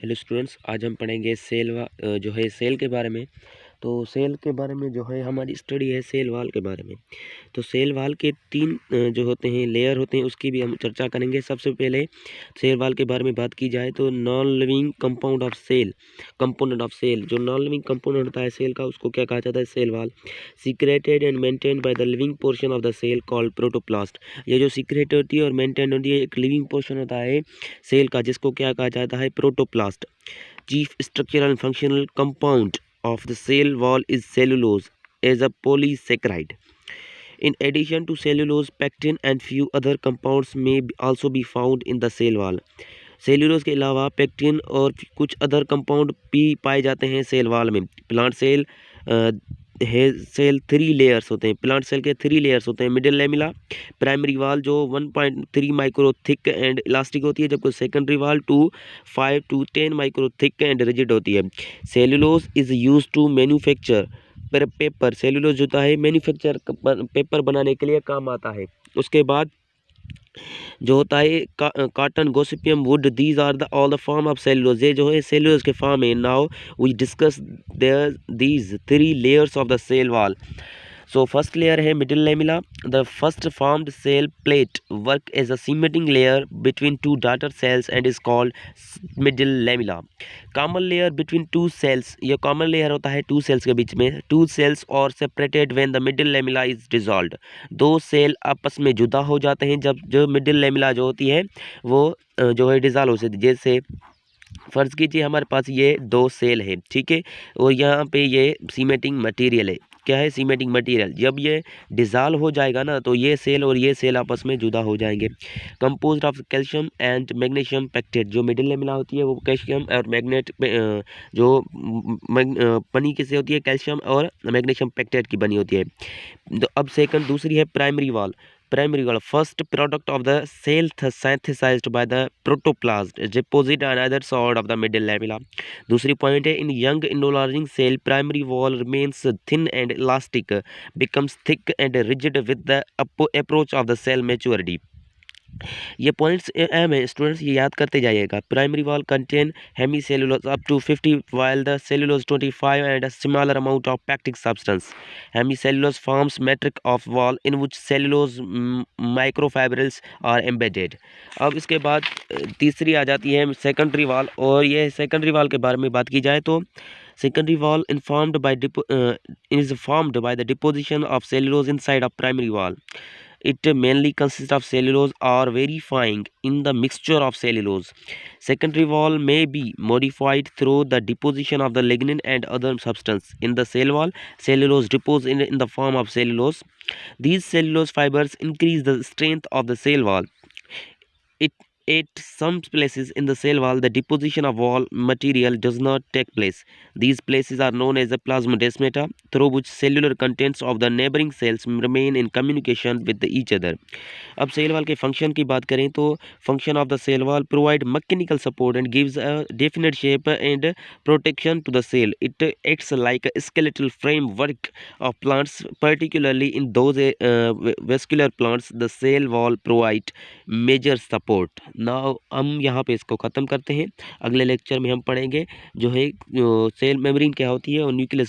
Hello students, आज हम पढ़ेंगे जो है सेल के बारे में। तो सेल के बारे में जो है हमारी स्टडी है सेल वाल के बारे में। तो सेल वाल के तीन जो होते हैं लेयर होते हैं, उसकी भी हम चर्चा करेंगे। सबसे पहले सेल वाल के बारे में बात की जाए तो non living compound of cell, component of cell. जो नॉन लिविंग कंपोनेंट होता है सेल का, उसको क्या कहा जाता है? Cell wall. Secreted and maintained by the living portion of the cell called protoplast. ये जो सीक्रेट होती है और मेंटेन होती है, एक लिविंग पोर्शन होता है सेल का, जिसको क्या कहा जाता है? Protoplast. Chief structural and functional compound of the cell wall is cellulose as a polysaccharide. In addition to cellulose, pectin and few other compounds may also be found in the cell wall. Cellulose के अलावा pectin और कुछ other compound भी पाए जाते हैं cell wall में। Plant cell cell 3 layers होते हैं। प्लांट सेल के 3 लेयर्स होते हैं। मिडिल लेमिला, प्राइमरी वाल जो 1.3 माइक्रो थिक एंड इलास्टिक होती है, जबकि सेकेंडरी वाल 5 to 10 micro thick and rigid होती है। Cellulose is use to manufacture paper. Cellulose जो होता है मैन्युफैक्चर पेपर बनाने के लिए काम आता है। उसके बाद जो होता है cotton, gossypium, wood, these are the all the form of cellulose. ये जो है सेल्यूलोज के फॉर्म है। Now we discuss there these 3 layers of the cell wall. So first layer है middle lamella. The first formed cell plate work as a cementing layer between two daughter cells and is called middle lamella. Common layer between two cells, ये common layer होता है two cells के बीच में। Two cells are separated when the middle lamella is dissolved. दो cell आपस में जुदा हो जाते हैं जब जो middle lamella जो होती है वो जो है डिजॉल्व हो जाती है। जैसे फर्ज कीजिए हमारे पास ये 2 सेल है, ठीक है, और यहाँ पे ये सीमेंटिंग मटेरियल है। क्या है? Cementing material. जब ये डिज़ोल्व हो जाएगा ना, तो ये सेल और ये सेल आपस में जुदा हो जाएंगे। Composed of calcium and magnesium pectate. जो मिडिल लेमिना होती है वो कैल्शियम और बनी किससे होती है? कैल्शियम और मैग्नीशियम पेक्टेट की बनी होती है। अब दूसरी है प्राइमरी वाल। Primary wall, first product of the cell synthesized by the protoplast, deposit on either side of the middle lamella. दूसरी पॉइंट है, in young enlarging cell primary wall remains thin and elastic, becomes thick and rigid with the approach of the cell maturity. ये points अहम है students, ये याद करते जाइएगा। Primary wall contain hemicellulose up to 50 while the cellulose 25 and a smaller amount of pectic substance. Hemicellulose forms matrix of wall in which cellulose microfibrils are embedded. अब इसके बाद तीसरी आ जाती है सेकेंडरी वॉल, और ये सेकेंडरी वॉल के बारे में बात की जाए तो secondary wall is formed by the deposition of cellulose inside of primary wall. It mainly consists of cellulose or verifying in the mixture of cellulose. Secondary wall may be modified through the deposition of the lignin and other substance. In the cell wall, cellulose deposed in the form of cellulose. These cellulose fibers increase the strength of the cell wall. At some places in the cell wall, the deposition of wall material does not take place. These places are known as the plasmodesmata, through which cellular contents of the neighboring cells remain in communication with each other. अब cell wall के function की बात करें तो function of the cell wall provide mechanical support and gives a definite shape and protection to the cell. It acts like a skeletal framework of plants, particularly in those vascular plants. The cell wall provide major support. Now हम यहाँ पे इसको ख़त्म करते हैं। अगले lecture में हम पढ़ेंगे जो है सेल मेम्ब्रेन क्या होती है और न्यूक्लियस